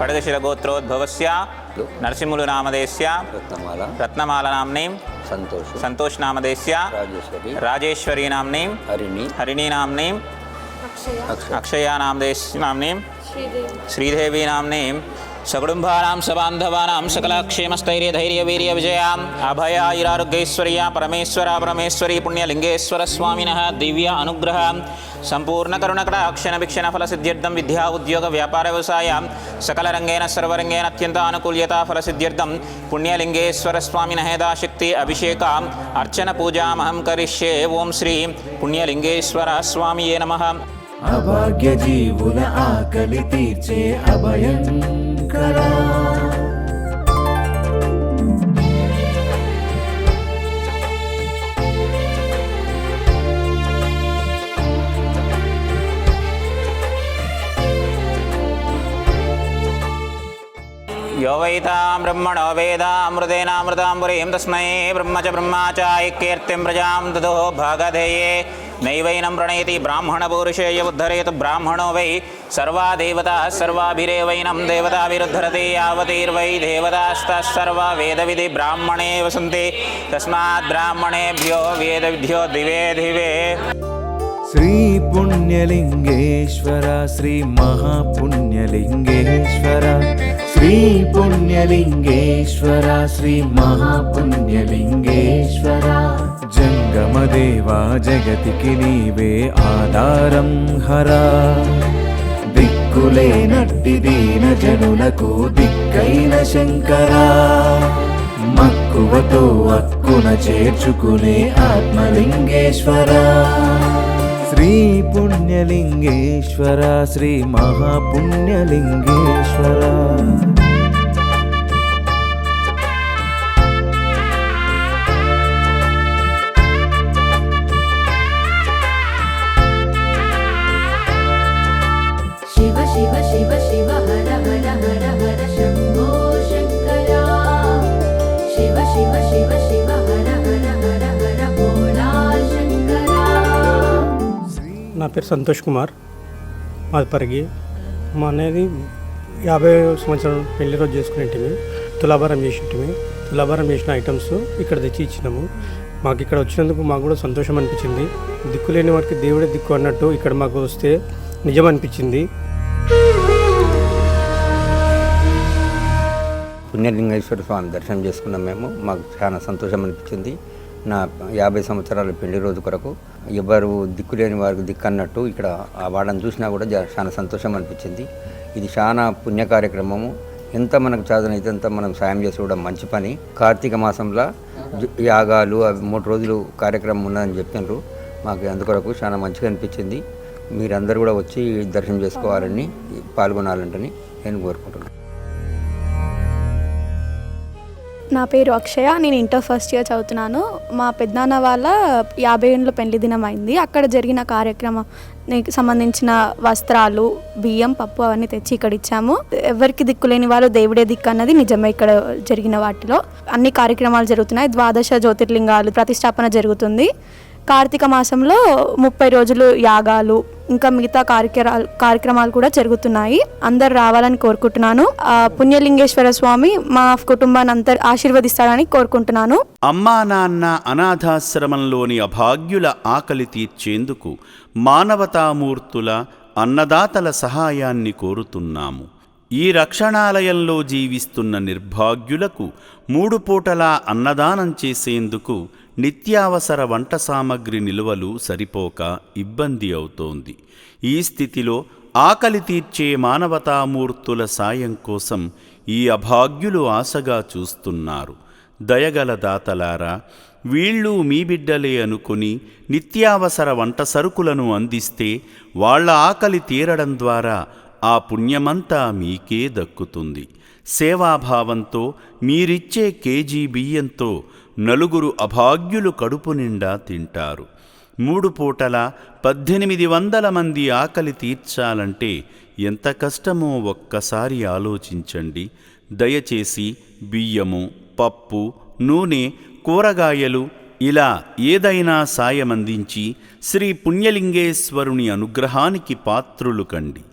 खड्गशिरगोत्रोद्भवस्य नरसिंहमुलुनामधेयस्य रत्नमाला नाम्नीं संतोष नामधेयस्य राजेश्वरी नाम्नीं हरिणी नाम्नीं अक्षया नाम्नीं श्रीदेवी नाम्नीं सकुटुम्बानां सबान्धवानां सकलक्षेमस्थैर्यधैर्यवीर्यविजयाम् अभयायुरारोग्यैश्वर्या परमेश्वरी पुण्यलिङ्गेश्वर स्वामिनः दिव्य अनुग्रह सम्पूर्णकरुणकटाक्षणभिक्षणफलसिद्ध्यर्थं विद्या उद्योग व्यापार व्यवसाय सकलरङ्गेन सर्वरङ्गेन अत्यन्तानुकूल्यता फलसिद्ध्यर्थं पुण्यलिङ्गेश्वर स्वामिनः यथाशक्ति अभिषेकम् अर्चनपूजामहं करिष्ये। ओं श्री पुण्यलिङ्गेश्वर स्वामिये नमः। अभाग्य जीवुల ఆకలి తీర్చే అభయంకరా यो वैतां ब्रह्मणो वेदामृतेनामृताम्बुरीं तस्मै ब्रह्म च ब्रह्मा च ऐक्यर्तिं प्रजां ददो भागधेये नैवैनं प्रणयति ब्राह्मणपूरुषे य उद्धरेत ब्राह्मणो वै सर्वा देवताः सर्वाभिरेवैनं देवताभिरुद्धरति यावतीर्वै देवतास्तः सर्वा वेदविधि ब्राह्मणे वसन्ति तस्मात् ब्राह्मणेभ्यो वेदविद्यो दिवे दिवे। श्री पुण्यलिंगेश्वर श्री महापुण्यलिंगेश्वर श्री पुण्यलिंगेश्वर श्री महापुण्यलिंगेश्वर जंगमदेवा जगतिकी नीवे आधारं हरा దిక్కులేనట్టి దీన జనులకు దిక్కైన శంకరా మక్కువతో అక్కున చేర్చుకునే ఆత్మలింగేశ్వరా श्री पुण्यलिंगेश्वर श्री महापुण्यलिंगेश्वर शिव शिव शिव शिव हर हर हर हर शंभो शंकरा शिव शिव शिव शिव हर हर हर हर भोला शंकरा। నా పేరు సంతోష్ కుమార్, మాది పరిగి. మా అనేది 50 సంవత్సరాలు పెళ్లి రోజు చేసుకునేటివి. తులాభారం చేసిన ఐటమ్స్ ఇక్కడ తెచ్చి ఇచ్చినాము. మాకు ఇక్కడ వచ్చినందుకు మాకు కూడా సంతోషం అనిపించింది. దిక్కు లేని వారికి దేవుడే దిక్కు అన్నట్టు ఇక్కడ మాకు వస్తే నిజం అనిపించింది. పుణ్యలింగేశ్వర స్వామి దర్శనం చేసుకున్నాం మేము. మాకు చాలా సంతోషం అనిపించింది. నా 50 సంవత్సరాల పెళ్లి రోజు కొరకు ఎవరు దిక్కులేని వారికి దిక్కు అన్నట్టు ఇక్కడ ఆ వాడని చూసినా కూడా చాలా సంతోషం అనిపించింది. ఇది చాలా పుణ్య కార్యక్రమము. ఎంత మనకు చాదనైతే అంత మనం సాయం చేసి కూడా మంచి పని. కార్తీక మాసంలో యాగాలు అవి 3 రోజులు కార్యక్రమం ఉన్నదని చెప్పినారు. మాకు అందుకొరకు చాలా మంచిగా అనిపించింది. మీరందరూ కూడా వచ్చి దర్శనం చేసుకోవాలని పాల్గొనాలంటని నేను కోరుకుంటున్నాను. నా పేరు అక్షయ, నేను ఇంటర్ ఫస్ట్ ఇయర్ చదువుతున్నాను. మా పెద్దనాన్న వాళ్ళ 50 ఏళ్ళ పెళ్లి దినం అయింది. అక్కడ జరిగిన కార్యక్రమానికి సంబంధించిన వస్త్రాలు, బియ్యం, పప్పు అవన్నీ తెచ్చి ఇక్కడ ఇచ్చాము. ఎవరికి దిక్కులేని వాళ్ళు దేవుడే దిక్కు అన్నది నిజమే. ఇక్కడ జరిగిన వాటిలో అన్ని కార్యక్రమాలు జరుగుతున్నాయి. 12 జ్యోతిర్లింగాలు ప్రతిష్టాపన జరుగుతుంది. కార్తీక మాసంలో 30 రోజులు యాగాలు ఇంకా మిగతా కార్యక్రమాలు కూడా జరుగుతున్నాయి. అందరు రావాలని కోరుకుంటున్నాను. పుణ్యలింగేశ్వర స్వామి మా కుటుంబాన్ని అందరు ఆశీర్వదిస్తారని కోరుకుంటున్నాను. అమ్మా నాన్న అనాథాశ్రమంలోని అభాగ్యుల ఆకలి తీర్చేందుకు మానవతామూర్తుల అన్నదాతల సహాయాన్ని కోరుతున్నాము. ఈ రక్షణాలయంలో జీవిస్తున్న నిర్భాగ్యులకు 3 పూటలా అన్నదానం చేసేందుకు నిత్యావసర వంట సామగ్రి నిల్వలు సరిపోక ఇబ్బంది అవుతోంది. ఈ స్థితిలో ఆకలి తీర్చే మానవతామూర్తుల సాయం కోసం ఈ అభాగ్యులు ఆశగా చూస్తున్నారు. దయగల దాతలారా, వీళ్ళు మీ బిడ్డలే అనుకుని నిత్యావసర వంట సరుకులను అందిస్తే వాళ్ళ ఆకలి తీరడం ద్వారా ఆ పుణ్యమంతా మీకే దక్కుతుంది. సేవాభావంతో మీరిచ్చే కేజీ బియ్యంతో 4 అభాగ్యులు కడుపు నిండా తింటారు. 3 పూటల 1800 మంది ఆకలి తీర్చాలంటే ఎంత కష్టమో ఒక్కసారి ఆలోచించండి. దయచేసి బియ్యము, పప్పు, నూనె, కూరగాయలు ఇలా ఏదైనా సాయమందించి శ్రీ పుణ్యలింగేశ్వరుని అనుగ్రహానికి పాత్రులు కండి.